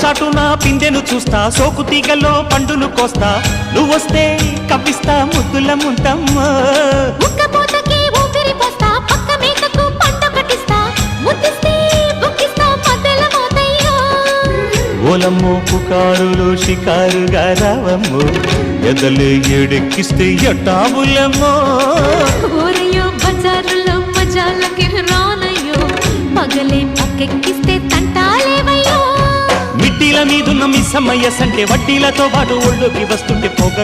చాటున పిందెను చూస్తా, సోకు తీగలో పండును కోస్తా, నువ్వొస్తే కప్పిస్తా ముద్దుల ముంతమ్మో. ఉక్కపోతకి ఊపిరి పోస్తా, పక్క మేకకు పంట కట్టిస్తా, ముద్దిస్తే బుక్కిస్తా మద్దెల మోతయ్యో. ఓలమ్మో పుకారులు షికారుగా రావమ్మో, ఎదలు ఏడెక్కిస్తే ఎట్టాబులమ్మో. ఊరయ్యో బజారులో మజాలకి రానయ్యో, పగలే పక్కెక్కిస్తే తంటాలేవయ్యో. మిట్టిల మీదున్న మిస్సమ్మయ్య సంటే వడ్డీలతో పాటు ఒళ్ళోకి వస్తుంటే పొగ